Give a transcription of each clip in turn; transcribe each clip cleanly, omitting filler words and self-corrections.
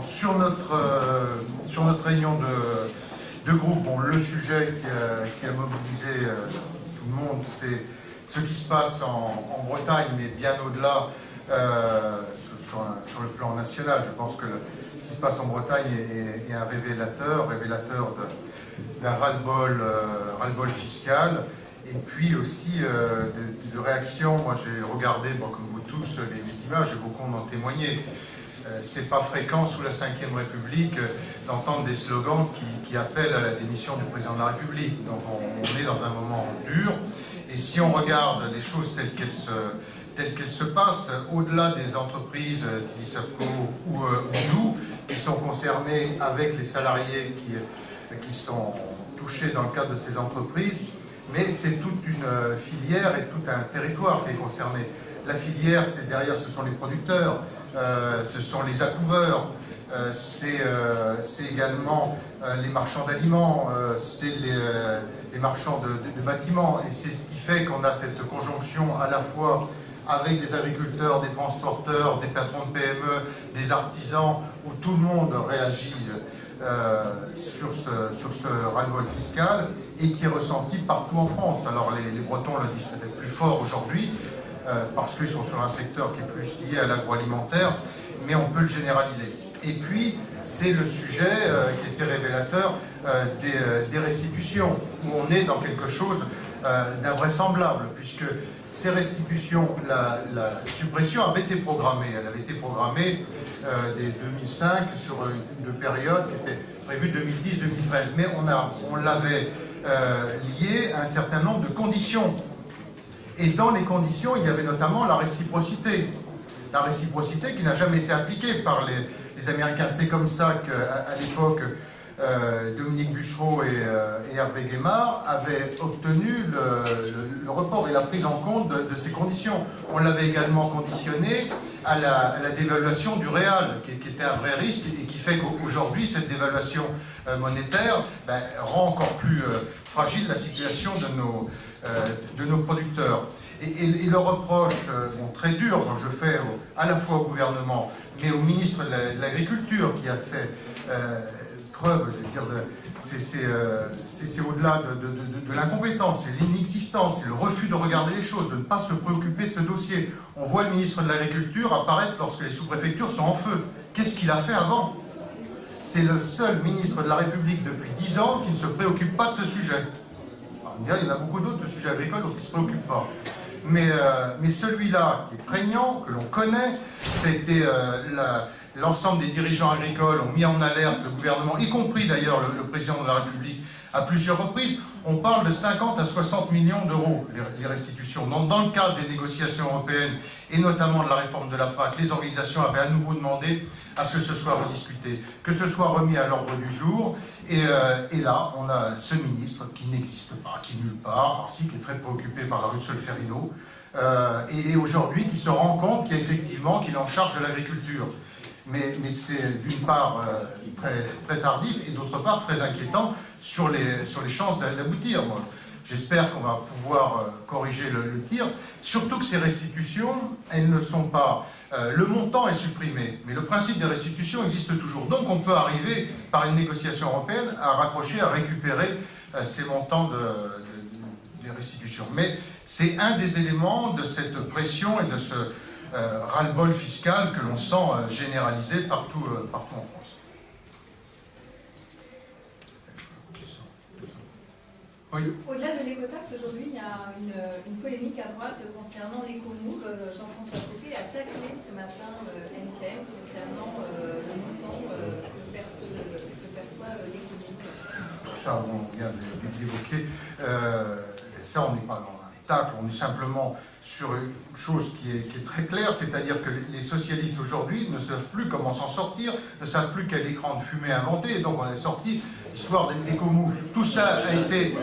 sur notre réunion de groupe, bon, le sujet qui a mobilisé tout le monde, c'est ce qui se passe en Bretagne, mais bien au-delà, sur le plan national. Je pense que ce qui se passe en Bretagne est un révélateur d'un ras-le-bol fiscal, et puis aussi de réactions. Moi, j'ai regardé, bon, comme vous tous, les images, et beaucoup en ont témoigné. C'est pas fréquent sous la Ve République d'entendre des slogans qui appellent à la démission du président de la République. Donc on est dans un moment dur, et si on regarde les choses telles qu'elles se passent, au-delà des entreprises Tilisapco ou nous, qui sont concernées avec les salariés qui sont touchés dans le cadre de ces entreprises, mais c'est toute une filière et tout un territoire qui est concerné. La filière, derrière, ce sont les producteurs, ce sont les accouveurs, c'est également les marchands d'aliments, c'est les marchands de bâtiments, et c'est ce qui fait qu'on a cette conjonction à la fois avec des agriculteurs, des transporteurs, des patrons de PME, des artisans, où tout le monde réagit sur ce ras-le-bol fiscal, et qui est ressenti partout en France. Alors les Bretons le disent peut-être plus fort aujourd'hui, parce qu'ils sont sur un secteur qui est plus lié à l'agroalimentaire, mais on peut le généraliser. Et puis, c'est le sujet qui était révélateur des restitutions, où on est dans quelque chose d'invraisemblable, puisque ces restitutions, la suppression avait été programmée. Elle avait été programmée dès 2005 sur une période qui était prévue 2010-2013, mais on l'avait liée à un certain nombre de conditions. Et dans les conditions, il y avait notamment la réciprocité. La réciprocité qui n'a jamais été appliquée par les Américains. C'est comme ça qu'à l'époque, Dominique Bussereau et Hervé Guémard avaient obtenu le report et la prise en compte de ces conditions. On l'avait également conditionné à la dévaluation du réal, qui était un vrai risque, et qui fait qu'aujourd'hui, cette dévaluation monétaire rend encore plus fragile la situation de nos producteurs. Et le reproche très dur que je fais à la fois au gouvernement, mais au ministre de l'Agriculture, qui a fait preuve, je veux dire, c'est au-delà de l'incompétence, c'est l'inexistence, c'est le refus de regarder les choses, de ne pas se préoccuper de ce dossier. On voit le ministre de l'Agriculture apparaître lorsque les sous-préfectures sont en feu. Qu'est-ce qu'il a fait avant? C'est le seul ministre de la République depuis 10 ans qui ne se préoccupe pas de ce sujet. Il y en a beaucoup d'autres de sujets agricoles dont il ne se préoccupe pas. Mais celui-là, qui est prégnant, que l'on connaît, c'était l'ensemble des dirigeants agricoles ont mis en alerte le gouvernement, y compris d'ailleurs le président de la République, à plusieurs reprises. On parle de 50 à 60 millions d'euros, les restitutions. Dans le cadre des négociations européennes, et notamment de la réforme de la PAC, les organisations avaient à nouveau demandé à ce que ce soit rediscuté, que ce soit remis à l'ordre du jour. Et là, on a ce ministre qui n'existe pas, qui est nulle part, qui est très préoccupé par la rue de Solferino, et aujourd'hui qui se rend compte qu'il est en charge de l'agriculture. Mais c'est d'une part très tardif, et d'autre part très inquiétant sur les chances d'aboutir. J'espère qu'on va pouvoir corriger le tir, surtout que ces restitutions, elles ne sont pas... le montant est supprimé, mais le principe des restitutions existe toujours. Donc on peut arriver, par une négociation européenne, à raccrocher, à récupérer ces montants des restitutions. Mais c'est un des éléments de cette pression et de ce ras-le-bol fiscal que l'on sent généralisé partout en France. Oui. Au-delà de l'écotaxe, aujourd'hui, il y a une polémique à droite concernant l'éco-move. Jean-François Copé a taclé ce matin NTM concernant le montant que perçoit l'éco-move. Ça, on vient d'évoquer. Ça, on n'est pas dans un tacle, on est simplement sur une chose qui est très claire, c'est-à-dire que les socialistes aujourd'hui ne savent plus comment s'en sortir, ne savent plus quel écran de fumée inventer, et donc on est sorti l'histoire des éco-moves. Tout ça a été...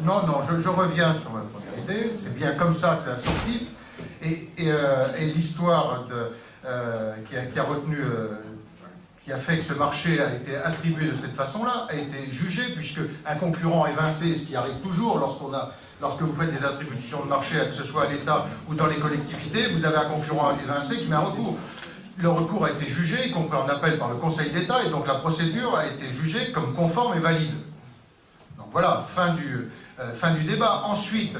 Non, je reviens sur ma première idée, c'est bien comme ça que ça a sorti, et l'histoire qui a retenu... qui a fait que ce marché a été attribué de cette façon-là, a été jugé, puisque un concurrent évincé, ce qui arrive toujours lorsque vous faites des attributions de marché, que ce soit à l'État ou dans les collectivités, vous avez un concurrent évincé qui met un recours. le recours a été jugé, y compris en appel par le Conseil d'État, et donc la procédure a été jugée comme conforme et valide. Donc voilà, fin du débat. Ensuite,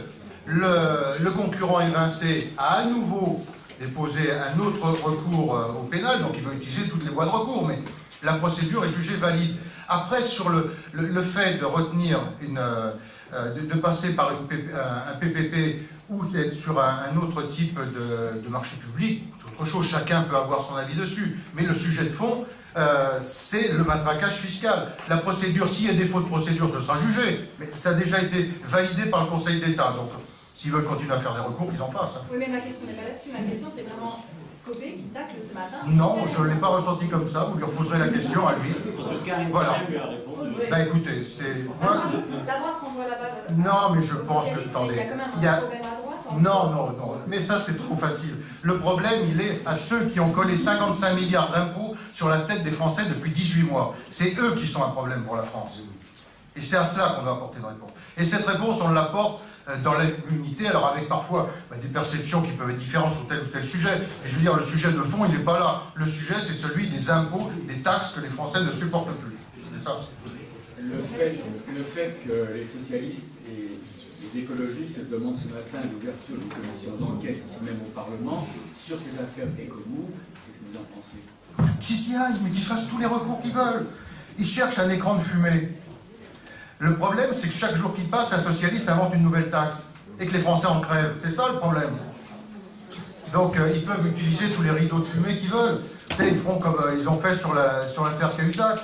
le concurrent évincé a à nouveau déposé un autre recours au pénal, donc il veut utiliser toutes les voies de recours, mais la procédure est jugée valide. Après, sur le fait de retenir de passer par un PPP ou d'être sur un autre type de marché public, c'est autre chose, chacun peut avoir son avis dessus. Mais le sujet de fond, c'est le matraquage fiscal. La procédure, s'il y a défaut de procédure, ce sera jugé, mais ça a déjà été validé par le Conseil d'État. Donc, s'ils veulent continuer à faire des recours, qu'ils en fassent. Oui, mais ma question n'est pas là-dessus. Ma question, c'est vraiment Copé qui tacle ce matin. Non, je ne l'ai pas ressenti comme ça. Vous lui reposerez la question à lui. Voilà. Ben écoutez, c'est... La droite renvoie la balle. Non, mais je pense que... Attendez. Il y a quand même un problème à droite. Non. Mais ça, c'est trop facile. Le problème, il est à ceux qui ont collé 55 milliards d'impôts sur la tête des Français depuis 18 mois. C'est eux qui sont un problème pour la France. Et c'est à cela qu'on doit apporter une réponse. Et cette réponse, on l'apporte dans l'immunité, alors avec parfois des perceptions qui peuvent être différentes sur tel ou tel sujet. Mais je veux dire, le sujet de fond, il n'est pas là. Le sujet, c'est celui des impôts, des taxes que les Français ne supportent plus. C'est ça. Le fait que les socialistes et les écologistes demandent ce matin l'ouverture d'une commission d'enquête, ici même au Parlement, sur ces affaires Ecomove, qu'est-ce que vous en pensez? Qu'ils y aillent, mais qu'ils fassent tous les recours qu'ils veulent. Ils cherchent un écran de fumée. Le problème, c'est que chaque jour qui passe, un socialiste invente une nouvelle taxe et que les Français en crèvent. C'est ça le problème. Donc, ils peuvent utiliser tous les rideaux de fumée qu'ils veulent. Ils feront comme ils ont fait sur l'affaire Cahuzac.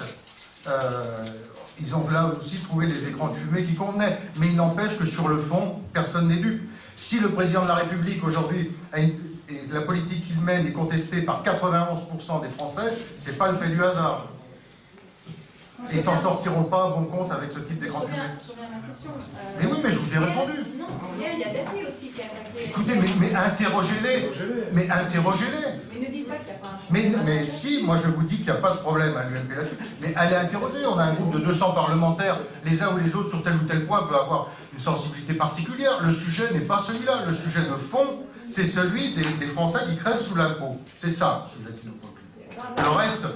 Ils ont là aussi trouvé les écrans de fumée qui convenaient. Mais il n'empêche que sur le fond, personne n'est dupe. Si le président de la République, aujourd'hui, et la politique qu'il mène est contestée par 91% des Français, c'est pas le fait du hasard. Et ils s'en sortiront pas à bon compte avec ce type d'écran de fumée. Je reviens à ma question. Mais oui, mais je vous ai répondu. Non, hier, il y a Dati aussi qui a attaqué. Écoutez, mais interrogez-les. Mais interrogez-les. Mais ne dites pas qu'il n'y a pas un... Mais si, moi je vous dis qu'il n'y a pas de problème à l'UMP là-dessus. Mais allez interroger. On a un groupe de 200 parlementaires. Les uns ou les autres, sur tel ou tel point, peuvent avoir une sensibilité particulière. Le sujet n'est pas celui-là. Le sujet de fond, c'est celui des Français qui crèvent sous l'impôt. C'est ça, le sujet qui nous préoccupe. Le reste...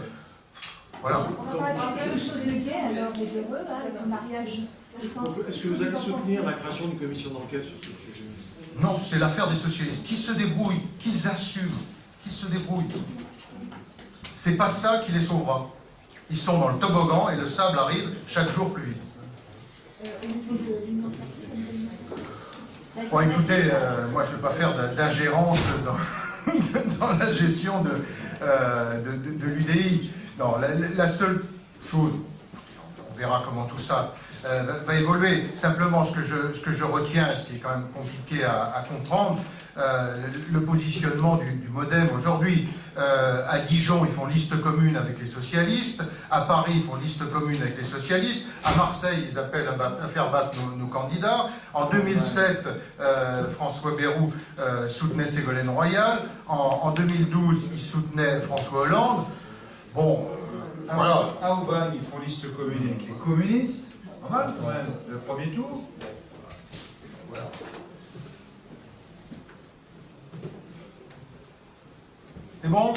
Voilà. On va parler quelque chose de gai, alors, et d'heureux, avec le mariage. Est-ce que vous allez soutenir la création d'une commission d'enquête sur ce sujet? Non, c'est l'affaire des socialistes. Qui se débrouillent, qu'ils assument, qui se débrouillent. C'est pas ça qui les sauvera. Ils sont dans le toboggan et le sable arrive chaque jour plus vite. Bon, écoutez, moi je ne vais pas faire d'ingérence dans la gestion de l'UDI. Non, la seule chose, on verra comment tout ça va évoluer. Simplement, ce que je retiens, ce qui est quand même compliqué à comprendre, le positionnement du MoDem aujourd'hui. À Dijon, ils font liste commune avec les socialistes. À Paris, ils font liste commune avec les socialistes. À Marseille, ils appellent à faire battre nos candidats. En 2007, François Bayrou soutenait Ségolène Royal. En 2012, il soutenait François Hollande. Bon, voilà. À Aubagne, ils font liste commune avec les communistes. Pas mal quand même, le premier tour. Voilà. C'est bon ?